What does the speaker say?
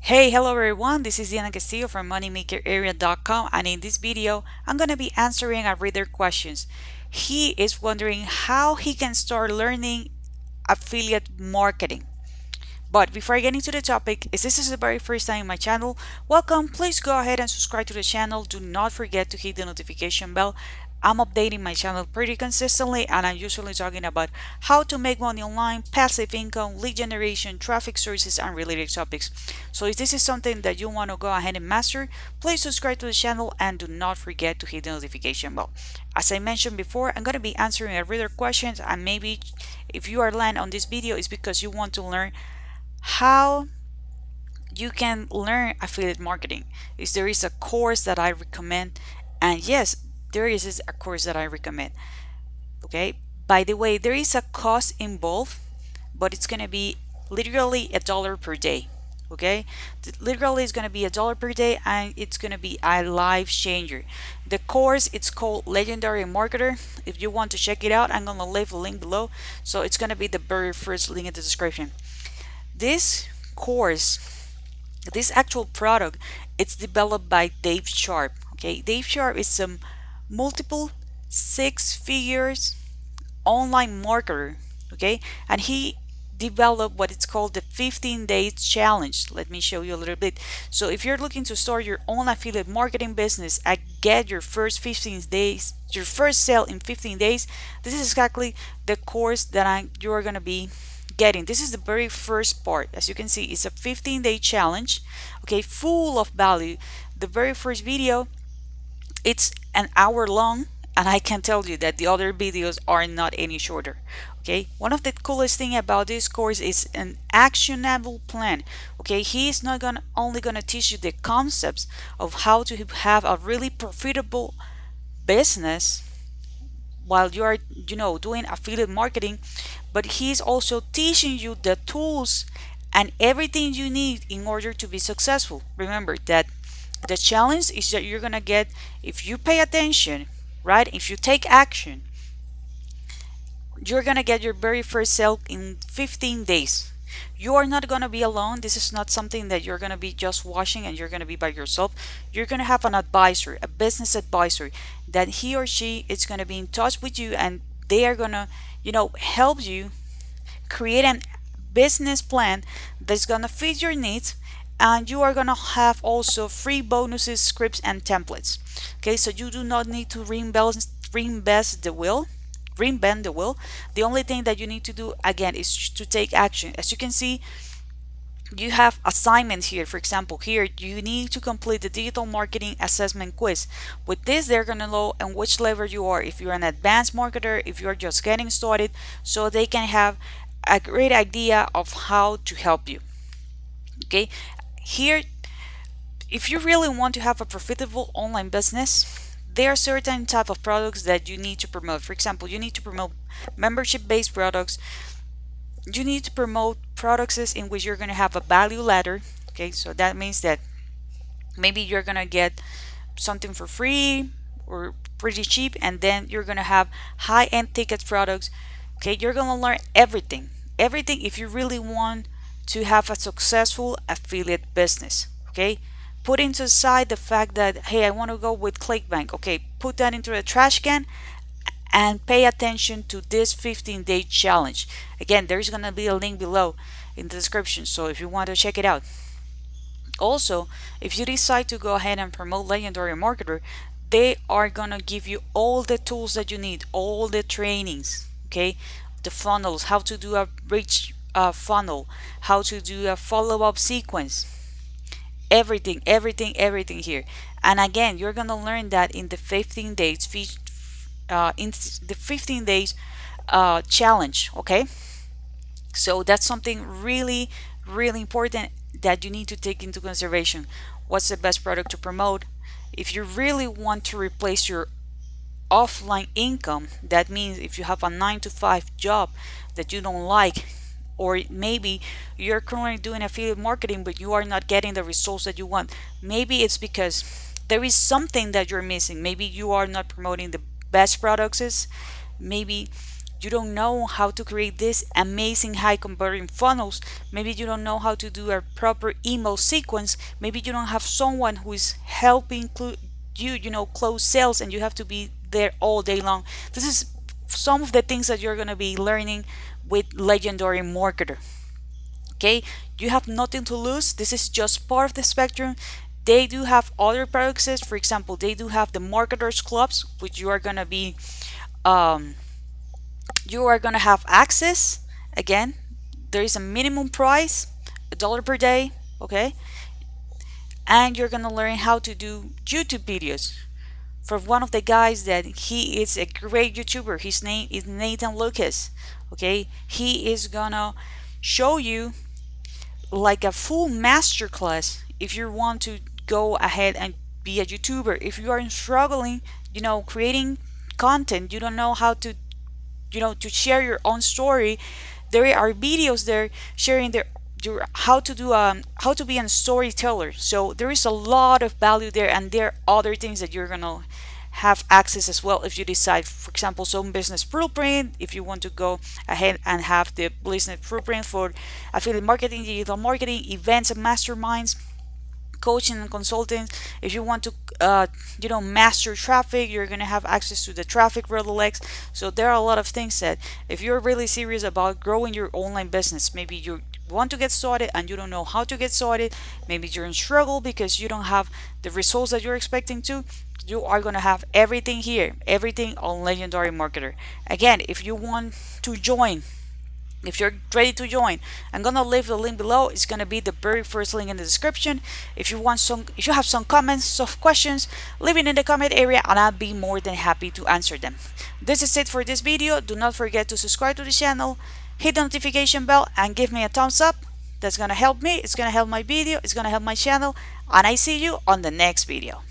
Hey, hello everyone, this is Castillo from moneymakerarea.com, and in this video I'm going to be answering a reader questions. He is wondering how he can start learning affiliate marketing. But before I get into the topic, if this is the very first time in my channel, welcome. Please go ahead and subscribe to the channel. Do not forget to hit the notification bell. I'm updating my channel pretty consistently, and I'm usually talking about how to make money online, passive income, lead generation, traffic sources, and related topics. So if this is something that you want to go ahead and master, please subscribe to the channel and do not forget to hit the notification bell. As I mentioned before, I'm going to be answering a reader questions, and maybe if you are landing on this video, it's because you want to learn how you can learn affiliate marketing. There is a course that I recommend, and yes, there is a course that I recommend. Okay, by the way, there is a cost involved, but it's gonna be literally $1 per day. Okay, literally it's gonna be $1 per day, and it's gonna be a life changer. The course, it's called Legendary Marketer. If you want to check it out, I'm gonna leave a link below, so it's gonna be the very first link in the description. This course, this actual product, it's developed by Dave Sharp. Okay, Dave Sharp is some multiple six figures online marketer. Okay, and he developed what it's called the 15 days challenge. Let me show you a little bit. So if you're looking to start your own affiliate marketing business and get your first 15 days, your first sale in 15 days, this is exactly the course that you're gonna be getting. This is the very first part. As you can see, it's a 15-day challenge, okay, full of value. The very first video, it's an hour long, and I can tell you that the other videos are not any shorter. Okay, one of the coolest thing about this course is an actionable plan. Okay, he is not only gonna teach you the concepts of how to have a really profitable business while you are doing affiliate marketing, but he's also teaching you the tools and everything you need in order to be successful. Remember that the challenge is that you're gonna get, if you pay attention, right, if you take action, you're gonna get your very first sale in 15 days. You are not gonna be alone. This is not something that you're gonna be just watching and you're gonna be by yourself. You're gonna have an advisor, a business advisor, that he or she is gonna be in touch with you, and they are gonna help you create a business plan that's gonna fit your needs, and you are gonna have also free bonuses, scripts, and templates. Okay, so you do not need to reinvent the wheel. The only thing that you need to do again is to take action. As you can see, you have assignments here. For example, here you need to complete the digital marketing assessment quiz. With this, they're gonna know on which level you are, if you're an advanced marketer, if you're just getting started, so they can have a great idea of how to help you. Okay, here, if you really want to have a profitable online business, there are certain type of products that you need to promote. For example, you need to promote membership-based products. You need to promote products in which you're going to have a value ladder. Okay, so that means that maybe you're going to get something for free or pretty cheap, and then you're going to have high-end ticket products. Okay, you're going to learn everything if you really want to have a successful affiliate business. Okay, put into aside the fact that, hey, I want to go with ClickBank. Okay, put that into the trash can and pay attention to this 15-day challenge. Again, there's gonna be a link below in the description, so if you want to check it out. Also, if you decide to go ahead and promote Legendary Marketer, they are gonna give you all the tools that you need, all the trainings. Okay, the funnels, how to do a rich funnel, how to do a follow-up sequence, everything here. And again, you're gonna learn that in the 15 days challenge. Okay, so that's something really important that you need to take into consideration. What's the best product to promote? If you really want to replace your offline income, that means if you have a 9-to-5 job that you don't like, or maybe you're currently doing affiliate marketing but you are not getting the results that you want, maybe it's because there is something that you're missing. Maybe you are not promoting the best products, maybe you don't know how to create these amazing high converting funnels, maybe you don't know how to do a proper email sequence, maybe you don't have someone who is helping you close sales, and you have to be there all day long. This is some of the things that you're going to be learning with Legendary Marketer. Okay, you have nothing to lose. This is just part of the spectrum. They do have other products. For example, they do have the marketers clubs, which you are going to be have access. Again, there is a minimum price, $1 per day. Okay, and you're going to learn how to do YouTube videos for one of the guys that he is a great YouTuber. His name is Nathan Lucas. Okay, he is gonna show you like a full masterclass if you want to go ahead and be a YouTuber. If you are struggling, creating content, you don't know how to, to share your own story, there are videos there sharing how to be a storyteller. So there is a lot of value there, and there are other things that you're gonna have access as well if you decide. For example, some business blueprint, if you want to go ahead and have the business blueprint for affiliate marketing, digital marketing, events and masterminds, coaching and consulting. If you want to master traffic, you're going to have access to the traffic Rolodex. So there are a lot of things that if you're really serious about growing your online business, maybe you want to get started and you don't know how to get started, maybe you're in struggle because you don't have the results that you're expecting to, you are going to have everything here, everything on Legendary Marketer. Again, if you want to join, if you're ready to join, I'm gonna leave the link below. It's gonna be the very first link in the description. If you have some comments, some questions, leave it in the comment area and I'll be more than happy to answer them. This is it for this video. Do not forget to subscribe to the channel, hit the notification bell and give me a thumbs up. That's gonna help me, it's gonna help my video, it's gonna help my channel, and I see you on the next video.